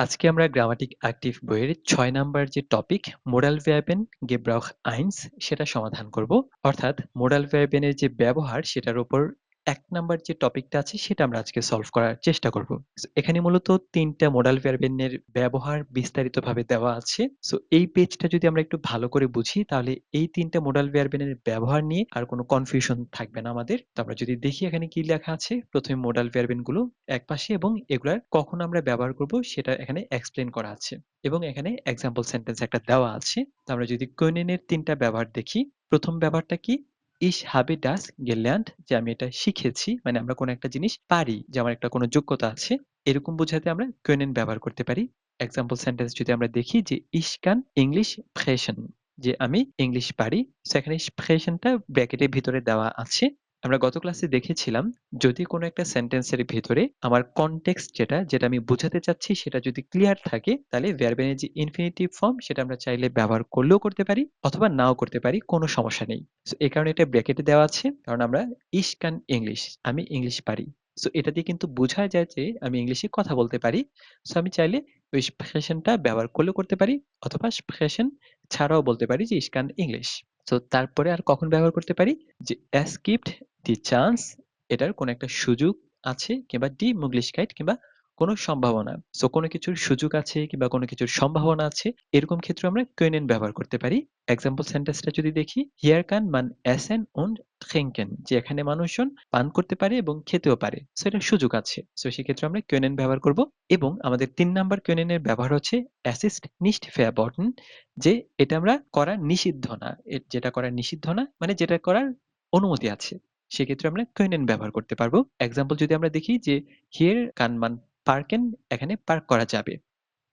আজকে আমরা grammatic active বইয়ের ৬ নাম্বার যে টপিক মোডাল ভার্বেন গেব্রাউখ আইনস সেটা সমাধান করব। অর্থাৎ মোডাল ভার্বেনের যে ব্যবহার সেটার উপর ১ নাম্বার যে টপিকটা আছে সেটা আমরা আজকে সলভ করার চেষ্টা করব। এখানে মূলত ৩ টা মোডাল ভার্বেনের ব্যবহার বিস্তারিতভাবে দেওয়া আছে। এই পেজটা যদি আমরা একটু ভালো করে বুঝি তাহলে এই ৩ টা মোডাল ভার্বেনের ব্যবহার নিয়ে আর কোনো কনফিউশন থাকবে না আমাদের। তো আমরা যদি দেখি এখানে কি লেখা আছে, প্রথমে মোডাল ভার্বেন গুলো একপাশে এবং এগুলার কখন আমরা ব্যবহার করব সেটা এখানে এক্সপ্লেইন করা আছে এবং এখানে এক্সাম্পল সেন্টেন্স একটা দেওয়া আছে। তো আমরা যদি কোয়েনেনের ৩ টা ব্যবহার দেখি, প্রথম ব্যবহারটা কি? Ich habe das gelernt, যে আমি এটা শিখেছি, মানে আমরা কোনো একটা জিনিস পারি, যে আমার একটা কোনো যোগ্যতা আছে, এরকম বোঝাতে আমরা können ব্যবহার করতে পারি। এক্সাম্পল সেন্টেন্স যদি আমরা দেখি যে ich kann English sprechen, যে আমি ইংলিশ পারি। সো এখানে sprechen টা ব্র্যাকেটের ভিতরে দেওয়া আছে। আমরা গত ক্লাসে দেখেছিলাম যদি কোনো একটা সেন্টেন্সের ভেতরে আমার কনটেক্সট যেটা আমি বোঝাতে চাচ্ছি সেটা যদি ক্লিয়ার থাকে তাহলে ভার্বের যে ইনফিনিটিভ ফর্ম সেটা আমরা চাইলে ব্যবহার করলেও করতে পারি অথবা নাও করতে পারি, কোনো সমস্যা নেই। সো এই কারণে এটা ব্র্যাকেটে দেওয়া আছে, কারণ আমরা ইশ ক্যান ইংলিশ, আমি ইংলিশ পারি। সো এটা দিয়ে কিন্তু বোঝা যায় যে আমি ইংলিশে কথা বলতে পারি। সো আমি চাইলে ওই স্প্রেশনটা ব্যবহার করলেও করতে পারি অথবা স্প্রেশন ছাড়াও বলতে পারি যে ইশ ক্যান ইংলিশ। সো তারপরে আর কখন ব্যবহার করতে পারি? যে es gibt die Chance, এটার কোনো একটা সুযোগ আছে, কিংবা die Möglichkeit, কিংবা কোনো সম্ভাবনা। সো কোনো কিছুর সুযোগ আছে কিংবা কোনো কিছুর সম্ভাবনা আছে, এরকম ক্ষেত্রে আমরা können ব্যবহার করতে পারি। এক্সাম্পল সেন্টেন্সটা যদি দেখি, hier kann man essen und trinken, যে এখানে মানুষজন পান করতে পারে এবং খেতেও পারে। সো এটার সুযোগ আছে। সো সেক্ষেত্রে আমরা können ব্যবহার করব। এবং আমাদের ৩ নাম্বার können এর ব্যবহার হচ্ছে es ist nicht verboten, যে এটা আমরা করা নিষিদ্ধ না। যেটা করা নিষিদ্ধ না মানে যেটা করার অনুমতি আছে। সেক্ষেত্রে আমরা können ব্যবহার করতে পারবো। এক্সাম্পল যদি আমরা দেখি যে here kann man parken, এখানে পার্ক করা যাবে।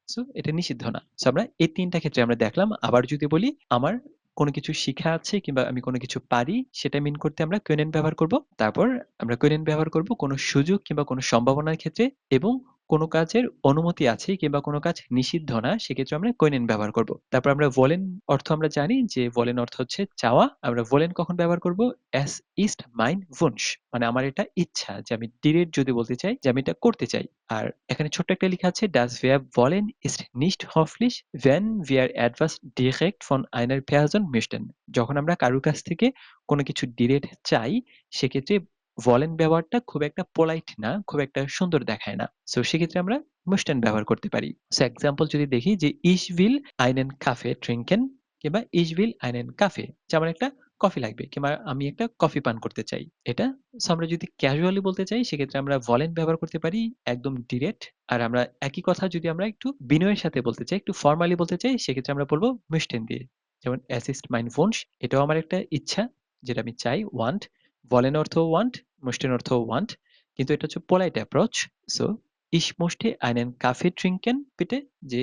সো এটা নিষিদ্ধ না। সো আমরা এই ৩ টা ক্ষেত্রে আমরা দেখলাম। আবার যদি বলি আমার কোনো কিছু শিখা আছে কিংবা আমি কোনো কিছু পারি, সেটা মিন করতে আমরা können ব্যবহার করব। তারপর আমরা können ব্যবহার করব কোনো সুযোগ কিংবা কোনো সম্ভাবনার ক্ষেত্রে, এবং কোনো কাজের অনুমতি আছে কিংবা কোনো কাজ নিষিদ্ধ না, সেক্ষেত্রে আমরা können ব্যবহার করব। তারপর আমরা wollen অর্থ আমরা জানি যে wollen অর্থ হচ্ছে চাওয়া। আমরা wollen কখন ব্যবহার করব? Es ist mein Wunsch, মানে আমার এটা ইচ্ছা, যে আমি ডিরেক্ট যদি বলতে চাই যে আমি এটা করতে চাই। আর এখানে ছোট্ট একটা লেখা আছে, das Verb wollen ist nicht höflich, wenn wir etwas direkt von einer Person möchten, যখন আমরা কারোর কাছ থেকে কোনো কিছু ডিরেক্ট চাই, সেক্ষেত্রে wollen ব্যবহারটা খুব একটা পোলাইট না, খুব একটা সুন্দর দেখায় না। সো সেক্ষেত্রে আমরা möchten ব্যবহার করতে পারি। সো এক্সাম্পল যদি দেখি যে ich will einen Kaffee trinken, কিংবা ich will einen Kaffee, যে আমার একটা কফি লাগবে কিংবা আমি একটা কফি পান করতে চাই। এটা সো আমরা যদি ক্যাজুয়ালি বলতে চাই সেক্ষেত্রে আমরা wollen ব্যবহার করতে পারি একদম ডিরেক্ট। আর আমরা একই কথা যদি আমরা একটু বিনয়ের সাথে বলতে চাই, একটু ফর্মালি বলতে চাই, সেক্ষেত্রে আমরা বলবো möchten দিয়ে। যেমন es ist mein Wunsch, এটাও আমার একটা ইচ্ছা, যেটা আমি চাই, want। wollen অর্থও want, möchten অর্থও want, কিন্তু এটা হচ্ছে polite approach. So ich möchte einen Kaffee trinken bitte, যে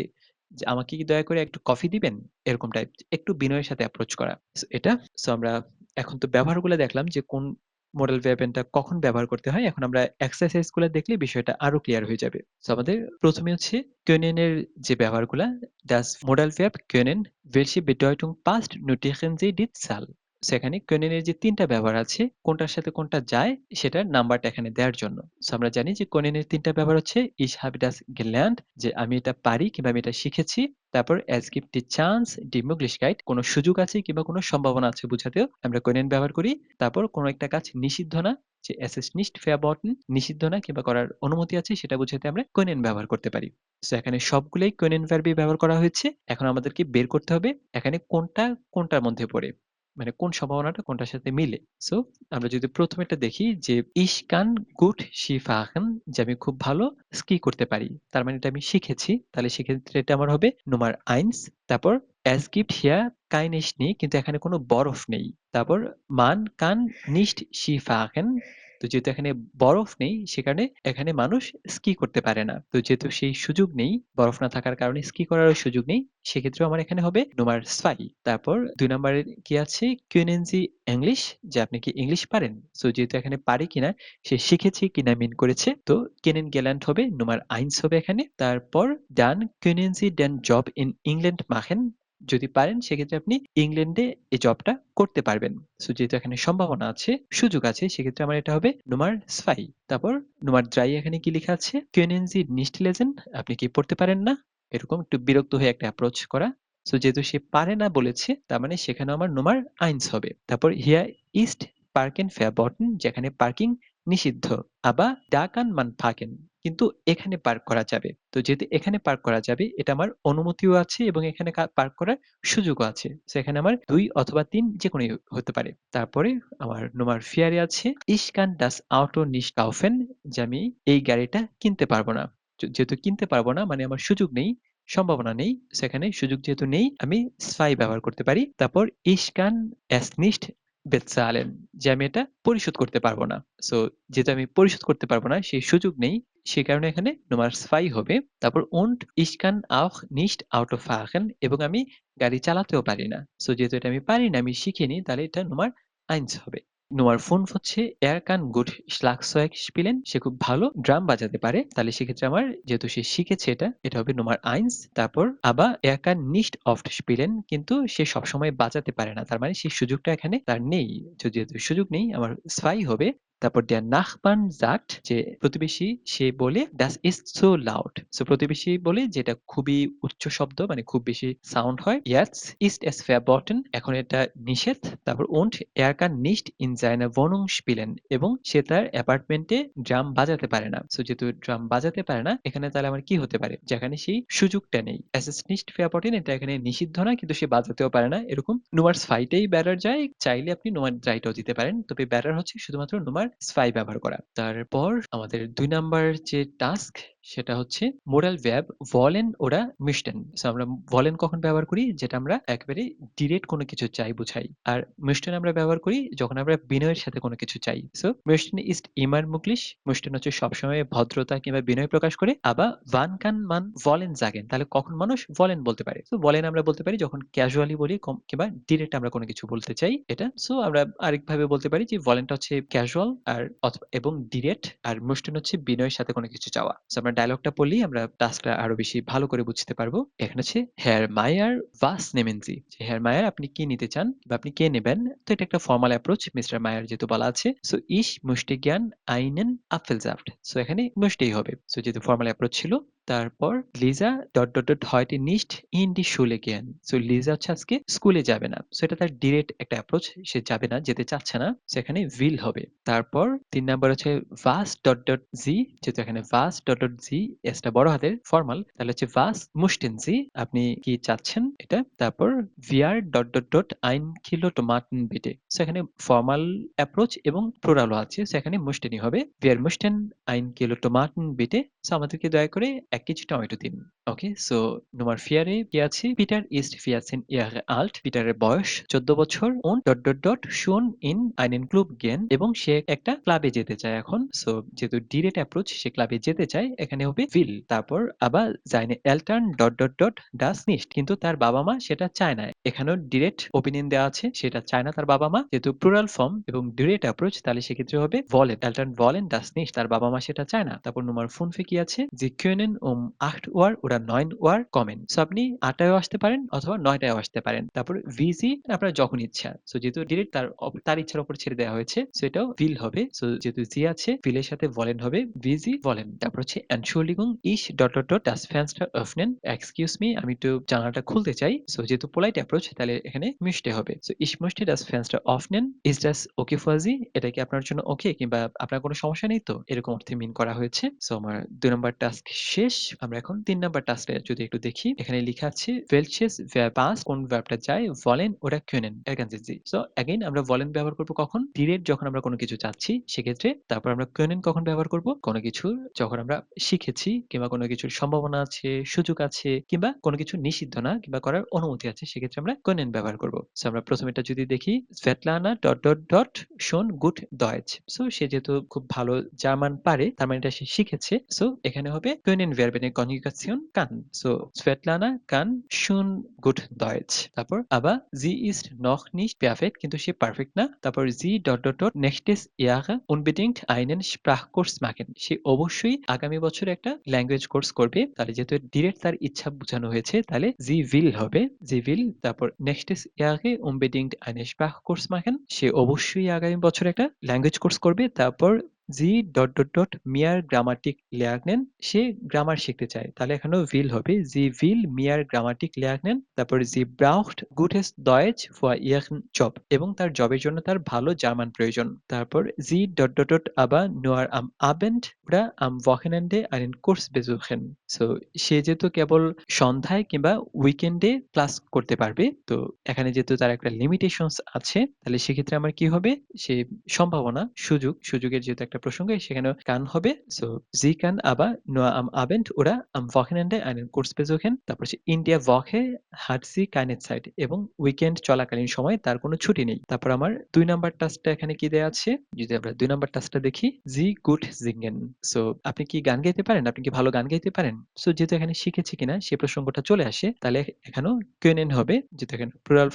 যে আমাকে কি দয়া করে একটু কফি দিবেন? এরকম টাইপ। একটু বিনয়ের সাথে অ্যাপ্রোচ করা। সো এটা। সো আমরা এখন তো ব্যবহারগুলো দেখলাম যে কোন মডেল ভার্বেনটা কখন ব্যবহার করতে হয়। এখন আমরা এক্সারসাইজ গুলো দেখলে বিষয়টা আরো ক্লিয়ার হয়ে যাবে। সো আমাদের প্রথমে হচ্ছে können এর যে ব্যবহারগুলা, das Modal Verb können, welche Bedeutung passt, notieren Sie die Zahl। সেখানে können এর যে ৩ টা ব্যবহার আছে, কোনটার সাথে কোনটা যায় সেটার নাম্বারটা এখানে দেওয়ার জন্য। সো আমরা জানি যে können এর ৩ টা ব্যবহার হচ্ছে ich habe das gelernt, যে আমি এটা পারি কিংবা আমি এটা শিখেছি। তারপর es gibt die Chance, die Möglichkeit, কোনো সুযোগ আছে কিংবা কোনো সম্ভাবনা আছে বুঝাতেও আমরা können ব্যবহার করি। তারপর কোনো একটা কাজ নিষিদ্ধ না, যে es ist nicht verboten, নিষিদ্ধ না কিংবা করার অনুমতি আছে, সেটা বুঝাতে আমরা können ব্যবহার করতে পারি। সো এখানে সবগুলোই können ভার্বই ব্যবহার করা হয়েছে। এখন আমাদেরকে বের করতে হবে এখানে কোনটা কোনটার মধ্যে পড়ে, মানে কোন সম্ভাবনাটা কোনটার সাথে মিলে। সো আমরা যদি প্রথমেরটা দেখি যে ich kann gut Ski fahren, যে আমি খুব ভালো স্কি করতে পারি, তার মানে এটা আমি শিখেছি, তাহলে সেক্ষেত্রে এটা আমার হবে Nummer 1। তারপর es gibt hier keine Schnee, কিন্তু এখানে কোনো বরফ নেই। তারপর man kann nicht Ski fahren, তো যেহেতু এখানে বরফ নেই সে কারণে এখানে মানুষ স্কি করতে পারে না। তো যেহেতু সেই সুযোগ নেই, বরফ না থাকার কারণে স্কি করারও সুযোগ নেই, সেক্ষেত্রেও আমার এখানে হবে Nummer 2। তারপর ২ নম্বরে কি আছে? können Sie English, যে আপনি কি ইংলিশ পারেন? সো যেহেতু এখানে পারি কিনা, সে শিখেছি কিনা মিন করেছে, তো kennen gelernt হবে Nummer 1 হবে এখানে। তারপর dann können Sie den Job in England machen, যদি পারেন সেক্ষেত্রে আপনি ইংল্যান্ডে এই জবটা করতে পারবেন। সো যেহেতু এখানে সম্ভাবনা আছে, সুযোগ আছে সেক্ষেত্রে আমার এটা হবে Nummer 2। তারপর Nummer 3 এখানে কি লেখা আছে? Können Sie nicht lesen? আপনি কি পড়তে পারেন না? এরকম একটু বিরক্ত হয়ে একটা অ্যাপ্রোচ করা। সো যেহেতু সে পারে না বলেছে তার মানে সেখানে আমার Nummer 1 হবে। তারপর Hier ist Parken verboten যেখানে পার্কিং নিষিদ্ধ। আবার Da kann man parken কিন্তু এখানে পার্ক করা যাবে। তো যেহেতু এখানে পার্ক করা যাবে এটা আমার অনুমতিও আছে এবং এখানে পার্ক করার সুযোগও আছে। সো এখানে আমার ২ অথবা ৩ যেকোনোই হতে পারে। তারপরে আমার Nummer 4 এ আছে Ich kann das Auto nicht kaufen যে আমি এই গাড়িটা কিনতে পারব না। যেহেতু কিনতে পারব না মানে আমার সুযোগ নেই, সম্ভাবনা নেই। সেখানে সুযোগ যেহেতু নেই আমি zwei ব্যবহার করতে পারি। তারপর Ich kann es nicht bezahlen যে আমি এটা পরিশোধ করতে পারব না। সো যেহেতু আমি পরিশোধ করতে পারব না সেই সুযোগ নেই। সে কারণে এখানে Nummer 2 হবে। তারপর und ich kann auch nicht Auto fahren এবং আমি গাড়ি চালাতেও পারি না। সো যেহেতু এটা আমি পারি না, আমি শিখিনি তাহলে এটা Nummer 1 হবে। Nummer 5 হচ্ছে Er kann gut Schlagzeug spielen সে খুব ভালো ড্রাম বাজাতে পারে। তাহলে সেক্ষেত্রে আমার যেহেতু সে শিখেছে এটা হবে Nummer 1। তারপর আবার Er kann nicht oft spielen কিন্তু সে সবসময় বাজাতে পারে না। তার মানে সেই সুযোগটা এখানে তার নেই। যেহেতু সুযোগ নেই আমার 2 হবে। তারপর der Nachbarn sagt যে প্রতিবেশী সে বলে das ist so laut। So প্রতিবেশী বলে যেটা খুবই উচ্চ শব্দ মানে খুব বেশি সাউন্ড হয়। Jetzt ist es verboten এখন এটা নিষেধ। তারপর und er kann nicht in seiner Wohnung spielen এবং সে তার অ্যাপার্টমেন্টে ড্রাম বাজাতে পারে না। সো যেহেতু ড্রাম বাজাতে পারে না এখানে তাহলে আমার কি হতে পারে? যেখানে সেই সুযোগটা নেই। Es ist nicht verboten এটা এখানে নিষিদ্ধ না কিন্তু সে বাজাতেও পারে না। এরকম Nummer 2 টাই বেটার যায়। চাইলে আপনি Nummer 3 টাও দিতে পারেন। তবে বেটার হচ্ছে শুধুমাত্র Nummer 2 ব্যবহার করা। তারপর আমাদের ২ নাম্বার যে টাস্ক সেটা হচ্ছে moral verb wollen oder möchten। So আমরা wollen কখন ব্যবহার করি? যেটা আমরা একেবারে ডিরেক্ট কোনো কিছু চাই বুঝাই। আর möchten আমরা ব্যবহার করি যখন আমরা বিনয়ের সাথে কোনো কিছু চাই। So möchten ist immer möglich möchten হচ্ছে সবসময় ভদ্রতা কিংবা বিনয় প্রকাশ করে। আবার wann kann man wollen sagen তাহলে কখন মানুষ wollen বলতে পারে? সো wollen আমরা বলতে পারি যখন ক্যাজুয়ালি বলি কিংবা ডিরেক্ট আমরা কোনো কিছু বলতে চাই এটা। সো আমরা আরেকভাবে বলতে পারি যে wollen টা হচ্ছে ক্যাজুয়াল আর এবং ডিরেক্ট আর möchten হচ্ছে বিনয়ের সাথে কোনো কিছু চাওয়া। সো আমরা ডায়ালগটা পড়লেই আমরা টাস্কটা আরো বেশি ভালো করে বুঝতে পারবো। এখানে হচ্ছে Herr Mayer was nehmen Sie? যে Herr Mayer আপনি কি নিতে চান বা আপনি কে নেবেন? তো এটা একটা ফর্মাল অ্যাপ্রোচ মিস্টার মায়ার যেহেতু বলা আছে। So ich möchte gern einen Apfelsaft। So এখানে möchteই হবে। সো যেহেতু ফর্মাল অ্যাপ্রোচ ছিল তারপর Liza heute nicht in die Schule gehen। So Liza হচ্ছে আজকে স্কুলে যাবে না। সো এটা তার ডিরেক্ট একটা অ্যাপ্রোচ সে যাবে না, যেতে চাচ্ছে না। সো এখানে will হবে। তারপর ৩ নাম্বার হচ্ছে was. যেহেতু এখানে was. s টা বড় হাতের ফর্মাল তাহলে হচ্ছে was möchten Sie আপনি কি চাচ্ছেন এটা। তারপর wir. ein Kilo Tomaten bitte। So এখানে ফর্মাল অ্যাপ্রোচ এবং প্লুরালও আছে। সো এখানে möchtenই হবে। Wir möchten ein Kilo Tomaten bitte। So আমাদেরকে দয়া করে ১ কেজি টমেটো দিন। ওকে সো Nummer 4 এ কি আছে? Peter ist 14 Jahre alt পিটারের বয়স 14 বছর und. schon in einen Club gehen এবং সে একটা ক্লাবে যেতে চায় এখন। সো যেহেতু ডিরেক্ট অ্যাপ্রোচ সে ক্লাবে যেতে চায় এখানে হবে will। তারপর আবার seine Eltern. das nicht কিন্তু তার বাবা-মা সেটা চায় না। এখানেও ডিরেক্ট ওপিনিয়ন দেওয়া আছে সেটা চায় না তার বাবা-মা। যেহেতু প্লুরাল ফর্ম এবং ডিরেক্ট অ্যাপ্রোচ তাহলে সেক্ষেত্রে হবে wollen। Eltern wollen das nicht তার বাবা-মা সেটা চায় না। তারপর Nummer 5 এ কি আছে? Sie können um 8 Uhr oder 9 Uhr kommen। So আপনি ৮ টায়ও আসতে পারেন অথবা ৯ টায়ও আসতে পারেন। তারপর wie Sie আপনার যখন ইচ্ছা। সো যেহেতু ডিরেক্ট তার ইচ্ছার উপর ছেড়ে দেওয়া হয়েছে সো এটাও will হবে। সো যেহেতু Sie আছে will এর সাথে wollen হবে wie Sie wollen। তারপর হচ্ছে Entschuldigung ich. das Fenster öffnen। Excuse me আমি একটু জানালাটা খুলতে চাই। সো যেহেতু পোলাইট অ্যাপ্রোচ তাহলে এখানে möchte হবে। So ich möchte das Fenster öffnen। Ist das okay für Sie? এটা কি আপনার জন্য ওকে কিংবা আপনার কোনো সমস্যা নেই তো? এরকম অর্থে মিন করা হয়েছে। সো আমার ২ নাম্বার টাস্ক শেষ। আমরা এখন ৩ নাম্বার টাস্কটা যদি একটু দেখি। এখানে লিখা আছে welches Verb passt কোন ভার্বটা যায় wollen oder können। ergänzen Sie। So again আমরা wollen ব্যবহার করব কখন? ডিরেক্ট যখন আমরা কোনো কিছু চাচ্ছি সেক্ষেত্রে। তারপর আমরা können কখন ব্যবহার করব? কোনো কিছু যখন আমরা শিখেছি কিংবা কোনো কিছুর সম্ভাবনা আছে, সুযোগ আছে কিংবা কোনো কিছু নিষিদ্ধ না কিংবা করার অনুমতি আছে সেক্ষেত্রে আমরা können ব্যবহার করব। সো আমরা প্রথমেরটা যদি দেখি Svetlana. schon gut Deutsch। So সে যেহেতু খুব ভালো জার্মান পারে তার মানে এটা সে শিখেছে। সো এখানে হবে können Verben Konjugation kann. So, Svetlana kann schon gut Deutsch. তারপর আবার sie ist noch nicht perfekt, কিন্তু সে পারফেক্ট না। তারপর sie nächstes Jahr unbedingt einen Sprachkurs machen. সে অবশ্যই আগামী বছর একটা ল্যাঙ্গুয়েজ কোর্স করবে। তাহলে যেহেতু ডিরেক্ট তার ইচ্ছা বোঝানো হয়েছে, তাহলে sie will হবে, sie will, তারপর nächstes Jahr unbedingt einen Sprachkurs machen. সে অবশ্যই আগামী বছর একটা ল্যাঙ্গুয়েজ কোর্স করবে। তারপর sie mehr Grammatik lernen. সে গ্রামার শিখতে চায়, তাহলে এখানেও will হবে, sie will mehr Grammatik lernen. তারপর sie braucht gutes Deutsch für ihren Job, এবং তার জবের জন্য তার ভালো জার্মান প্রয়োজন। তারপর sie aber nur am Abend oder am Wochenende einen Kurs besuchen. So সে যেহেতু কেবল সন্ধ্যায় কিংবা উইকেন্ডে ক্লাস করতে পারবে, তো এখানে যেহেতু তার একটা লিমিটেশনস আছে, তাহলে সেক্ষেত্রে আমার কি হবে, সে সম্ভাবনা সুযোগের যেহেতু একটা প্রসঙ্গ, সেখানে কান হবে। সো জি কান আবার nur am Abend oder am Wochenende einen Kurs besuchen. তারপর সে in der Woche hat sie keine Zeit, এবং উইকেন্ড চলাকালীন সময় তার কোনো ছুটি নেই। তারপর আমার ২ নাম্বার টাস্কটা এখানে কি দেয়া আছে, যদি আমরা ২ নাম্বার টাস্কটা দেখি, জি গুড সিঙ্গেন। সো আপনি কি গান গাইতে পারেন, আপনি কি ভালো গান গাইতে পারেন? সো যেহেতু এখানে শিখেছি কিনা সে প্রসঙ্গটা চলে আসে, তাহলে এখানেও können হবে, যেহেতু এখানে প্লুরাল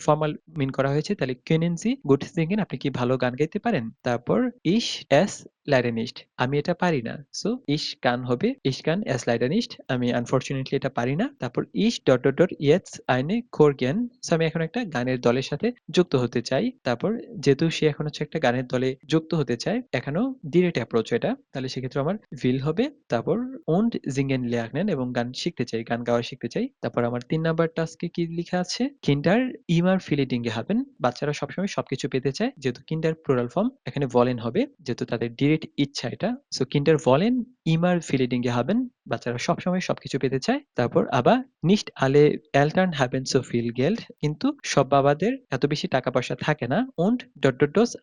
ফর্মাল মিন করা হয়েছে, তাহলে können Sie gut singen, আপনি কি ভালো গান গাইতে পারেন? তারপর ich es leider nicht, আমি এটা পারি না। সো ich kann হবে, ich kann es leider nicht, আমি আনফরচুনেটলি এটা পারি না। তারপর ich jetzt eine Chor gehen, so আমি এখন একটা গানের দলের সাথে যুক্ত হতে চাই। তারপর যেহেতু সে এখন হচ্ছে একটা গানের দলে যুক্ত হতে চায়, এখানেও ডিরেক্ট অ্যাপ্রোচ এটা, তাহলে সেক্ষেত্রে আমার will হবে। তারপর und singen lernen, এবং গান শিখতে চাই, গান গাওয়া শিখতে চাই। তারপর আমার ৩ নাম্বার টাস্কে কি লিখা আছে, Kinder immer viele Dinge haben, বাচ্চারা সবসময় সবকিছু পেতে চায়, যেহেতু কিন্ডার প্লুরাল ফর্ম, এখানে wollen হবে, যেহেতু তাদের ডিরেক্ট ইচ্ছা এটা। So Kinder wollen immer viele Dinge haben, বাচ্চারা সবসময় সবকিছু পেতে চায়। তারপর আবার nicht alle Eltern haben so viel Geld, কিন্তু সব বাবাদের এত বেশি টাকা পয়সা থাকে না। und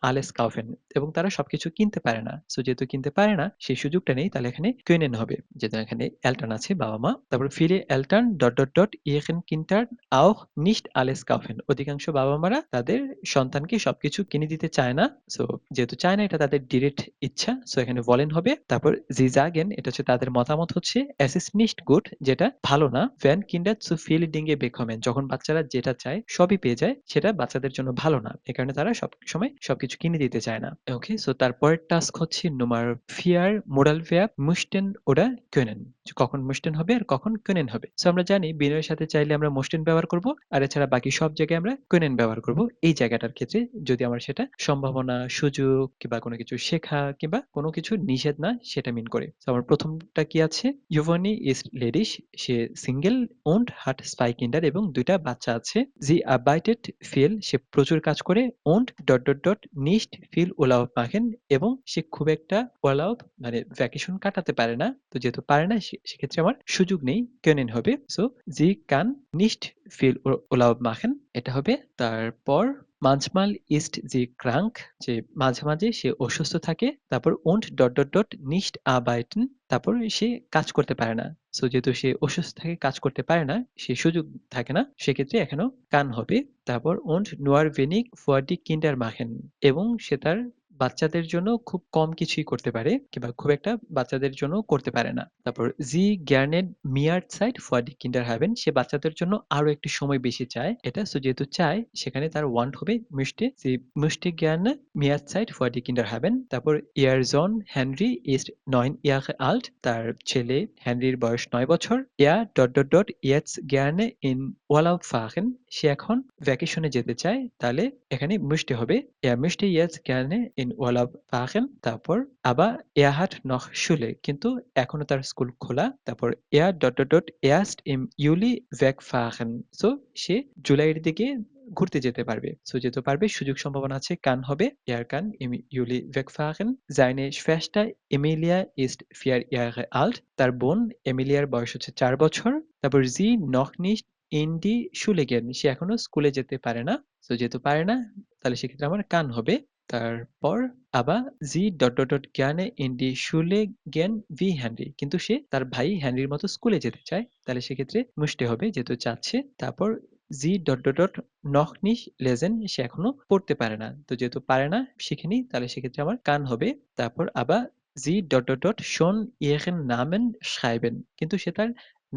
alles kaufen, এবং তারা সবকিছু কিনতে পারে না। সো যেহেতু কিনতে পারে না, সেই সুযোগটা নেই, তাহলে এখানে können হবে, যেহেতু এখানে Eltern আছে, বাবা মা। তারপর viele Eltern ihren Kindern auch nicht alles kaufen, অধিকাংশ বাবা মারা তাদের সন্তানকে সবকিছু কিনে দিতে চায় না। সো যেহেতু চায় না, এটা তাদের ডিরেক্ট ইচ্ছা, সো এখানে wollen হবে। তারপর sie sagen, এটা হচ্ছে তাদের মতামত হচ্ছে es ist nicht gut, যেটা ভালো না, wenn Kinder zu viele Dinge bekommen, যখন বাচ্চারা যেটা চায় সবই পেয়ে যায়, সেটা বাচ্চাদের জন্য ভালো না, এই কারণে তারা সবসময় সবকিছু কিনে দিতে চায় না। ওকে, সো তারপরের টাস্ক হচ্ছে Nummer 4, Modal Verb müssten oder können, কখন müssten হবে আর কখন können হবে। সো আমরা জানি বিনয়ের সাথে চাইলে আমরা müssten ব্যবহার করব, আর এছাড়া বাকি সব জায়গায় আমরা können ব্যবহার করব। এই জায়গাটার ক্ষেত্রে যদি আমার সেটা সম্ভাবনা, সুযোগ, কিংবা কোনো কিছু শেখা, কিংবা কোনো কিছু নিষেধ না, সেটা মিন করে। সো আমার প্রথমটা কি আছে, Giovanni ist ledig, সে single und hat zwei Kinder, এবং 2টা বাচ্চা আছে। Sie arbeitet viel, সে প্রচুর কাজ করে, und nicht viel Urlaub machen, এবং সে খুব একটা Urlaub মানে ভ্যাকেশন কাটাতে পারে না। তো যেহেতু পারে না, সেক্ষেত্রে আমার সুযোগ নেই, können হবে। So sie kann nicht viel Urlaub machen, এটা হবে। তারপর manchmal ist sie krank, যে মাঝে মাঝে সে অসুস্থ থাকে। তারপর und nicht arbeiten, তারপর সে কাজ করতে পারে না। সো যেহেতু সে অসুস্থ থাকে, কাজ করতে পারে না, সে সুযোগ থাকে না, সেক্ষেত্রে এখানেও কান হবে। তারপর und nur wenig für die Kinder machen, এবং সে তার বাচ্চাদের জন্য খুব কম কিছুই করতে পারে, কিংবা খুব একটা বাচ্চাদের জন্য করতে পারে না। তারপর sie gerne mehr Zeit für die Kinder haben, সে বাচ্চাদের জন্য আরো একটু সময় বেশি চায়, এটা। সো যেহেতু চায়, সেখানে তার want হবে müsste, sie möchte gerne mehr Zeit für die Kinder haben। তারপর ihr Sohn Henry ist 9 Jahre alt, তার ছেলে হেনরির বয়স 9 বছর। er jetzt gerne in Urlaub fahren, সে এখন ভ্যাকেশনে যেতে চায়, তাহলে এখানে möchte হবে, er möchte jetzt gerne in Urlaub fahren। তারপর আবার er hat noch Schule, কিন্তু এখনো তার স্কুল খোলা। তারপর er erst im Juli wegfahren, so সে জুলাইয়ের দিকে ঘুরতে যেতে পারবে। সো যেহেতু পারবে, সুযোগ সম্ভাবনা আছে, কান হবে, er kann im Juli wegfahren। seine Schwester Emilia ist 4 Jahre alt, তার বোন এমিলিয়ার বয়স হচ্ছে 4 বছর। তারপর sie noch nicht in die Schule gehen, সে এখনো স্কুলে যেতে পারে না। সো যেহেতু পারে না, তাহলে সেক্ষেত্রে আমার কান হবে। তারপর আবার sie gerne in die Schule gehen wie Henry, কিন্তু সে তার ভাই হেনরির মতো স্কুলে যেতে চায়, তাহলে সেক্ষেত্রে মুষ্টে হবে, যেহেতু চাচ্ছে। তারপর sie noch nicht lesen, সে এখনো পড়তে পারে না, তো যেহেতু পারে না, শিখেনি, তাহলে সেক্ষেত্রে আমার কান হবে। তারপর আবার Sie dot, dot, dot schon ihren Namen schreiben কিন্তু সে তার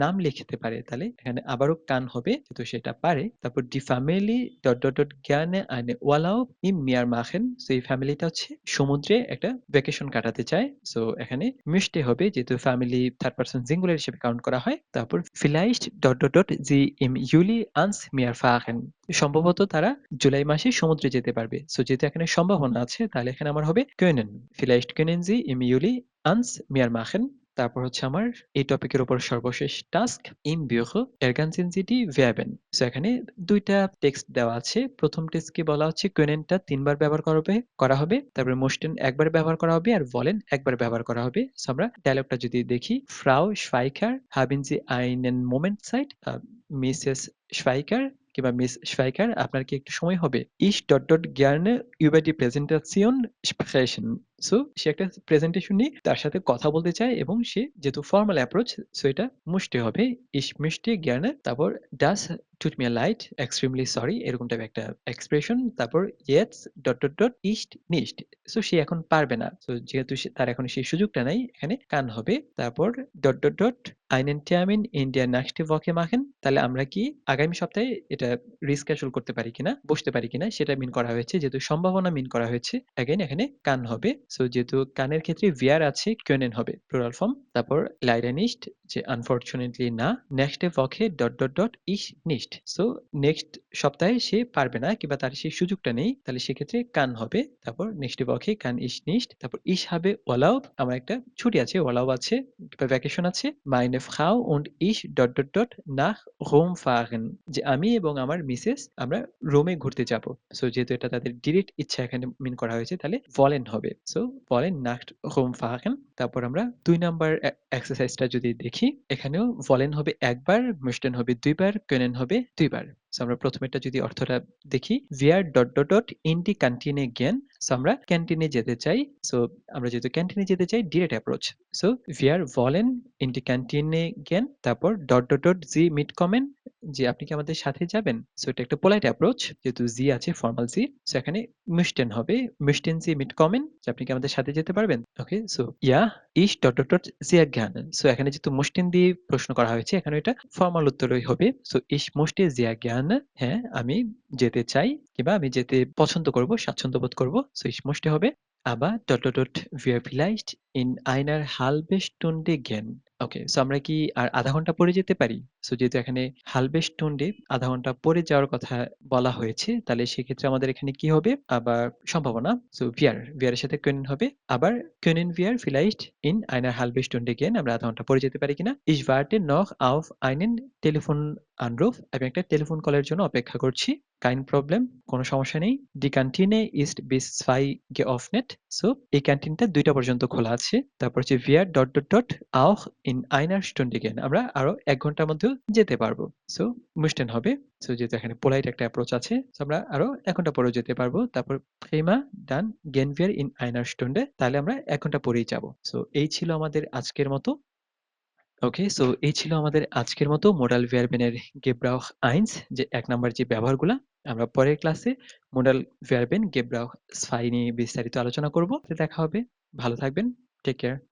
নাম লিখতে পারে। তাহলে এখানে আবারও কান হবে যেহেতু সেটা পারে। তারপর die Family dot, dot, dot gerne eine Urlaub im Meer machen so এই ফ্যামিলিটা হচ্ছে সমুদ্রে একটা ভ্যাকেশন কাটাতে চায়। সো এখানে möchte হবে যেহেতু ফ্যামিলি থার্ড পারসন সিঙ্গুলার হিসেবে কাউন্ট করা হয়। তারপর vielleicht dot, dot, dot sie im Juli ans Meer fahren সম্ভবত তারা জুলাই মাসে সমুদ্রে যেতে পারবে। সো যেহেতু এখানে সম্ভাবনা আছে তাহলে এখানে আমার হবে können vielleicht können Sie im Juli ans Meer machen তারপর হচ্ছে আমার এই টপিকের উপর সর্বশেষ task im Büro ergänzen Sie die Verben so এখানে দুইটা টেক্সট দেওয়া আছে। প্রথম টেক্সটকে বলা হচ্ছে könnenটা ৩ বার ব্যবহার করা হবে তারপরে möchten একবার ব্যবহার করা হবে আর wollen একবার ব্যবহার করা হবে। সো আমরা ডায়লগটা যদি দেখি Frau Schweiker haben Sie einen Moment Zeit Mrs Schweiker কিংবা মিস Schweiker আপনার কি একটু সময় হবে? Ich dot, dot gerne über die Präsentation sprechen so সে একটা প্রেজেন্টেশন নিয়ে তার সাথে কথা বলতে চায় এবং সে যেহেতু ফর্মাল অ্যাপ্রোচ সো এটা মুছতে হবে ich möchte gerne তারপর das tut mir leid extremely sorry এরকম টাইপের একটা এক্সপ্রেশন তারপর jetzt dot, dot, dot ich nicht so সে এখন পারবে না। সো যেহেতু তার এখন সেই সুযোগটা নাই এখানে কান হবে তারপর dot, dot, dot einen Termin in der nächste Woche machen তাহলে আমরা কি আগামী সপ্তাহে এটা রিস্কেডিউল করতে পারি কিনা বসতে পারি কিনা সেটা মিন করা হয়েছে যেহেতু সম্ভাবনা মিন করা হয়েছে अगेन এখানে কান হবে সো যেহেতু কানের ক্ষেত্রে wir আছে können হবে প্লুরাল ফর্ম তারপর leider nicht যে আনফরচুনেটলি না nächste Woche dot, dot, dot ich nicht so next সপ্তাহে সে পারবে না কিংবা তার সেই সুযোগটা নেই তাহলে সেক্ষেত্রে কান হবে তারপর nächste Woche kann ich nicht তারপর ich habe Urlaub আমার একটা ছুটি আছে Urlaub আছে কিংবা ভ্যাকেশন আছে meine Frau und ich dot, dot, dot nach Rom fahren যে আমি এবং আমার মিসেস আমরা রোমে ঘুরতে যাব। সো যেহেতু এটা তাদের ডিরেক্ট ইচ্ছা এখানে মিন করা হয়েছে তাহলে wollen হবে। So wollen nach Rom fahren তারপর আমরা ২ নাম্বার এক্সারসাইজটা যদি দেখি এখানেও wollen হবে একবার möchten হবে ২ বার können হবে ২ বার। সো আমরা প্রথমেরটা যদি অর্থটা দেখি wir dot, dot, dot in die Kantine gehen so আমরা ক্যান্টিনে যেতে চাই। সো আমরা যেহেতু ক্যান্টিনে যেতে চাই direct approach so wir wollen in die Kantine gehen তারপর dot, dot, dot Sie mitkommen যে আপনি কি আমাদের সাথে যাবেন? সো এটা একটা পোলাইট অ্যাপ্রোচ যেহেতু জি আছে ফর্মাল জি সো এখানে möchten হবে möchten Sie mitkommen যে আপনি কি আমাদের সাথে যেতে পারবেন? Okay so ja ich dot, dot, dot sehr gerne so এখানে যেহেতু möchten দিয়ে প্রশ্ন করা হয়েছে এখানে এটা ফর্মাল উত্তরই হবে। So ich möchte sehr gerne হ্যাঁ আমি যেতে চাই কিংবা আমি যেতে পছন্দ করব স্বাচ্ছন্দ্য বোধ করব। সো ich möchte হবে aber dot, dot, dot wir vielleicht in einer halben Stunde gehen okay so আমরা কি আর আধা ঘন্টা পরে যেতে পারি? সো যেহেতু এখানে halbe Stunde আধা ঘন্টা পরে যাওয়ার কথা বলা হয়েছে তাহলে সেক্ষেত্রে আমাদের এখানে কি হবে আবার সম্ভাবনা সো wir এর সাথে können হবে আবার können wir vielleicht in einer halben Stunde gehen আমরা আধা ঘন্টা পরে যেতে পারি কিনা ich warte noch auf einen Telefonanruf আমি একটা টেলিফোন কলের জন্য অপেক্ষা করছি kein Problem কোনো সমস্যা নেই die Kantine ist bis 2 geöffnet so এই ক্যান্টিনটা 2টা পর্যন্ত খোলা আছে তারপর হচ্ছে wir dot, dot, dot auch in einer Stunde gehen আমরা আরো ১ ঘন্টার মধ্যেও যেতে পারবো। সো möchten হবে সো যেহেতু এখানে পোলাইট একটা অ্যাপ্রোচ আছে সো আমরা আরো ১ ঘন্টা পরেও যেতে পারবো তারপর prima dann gehen wir in einer Stunde তাহলে আমরা ১ ঘন্টা পরেই যাব। সো এই ছিল আমাদের আজকের মতো ওকে সো এই ছিল আমাদের আজকের মতো মোডাল ভার্বেনের Gebrauch 1 যে ১ নাম্বার যে ব্যবহারগুলা আমরা পরের ক্লাসে মোডাল ভার্বেন Gebrauch 2 নিয়ে বিস্তারিত আলোচনা করব। দেখা হবে ভালো থাকবেন টেক কেয়ার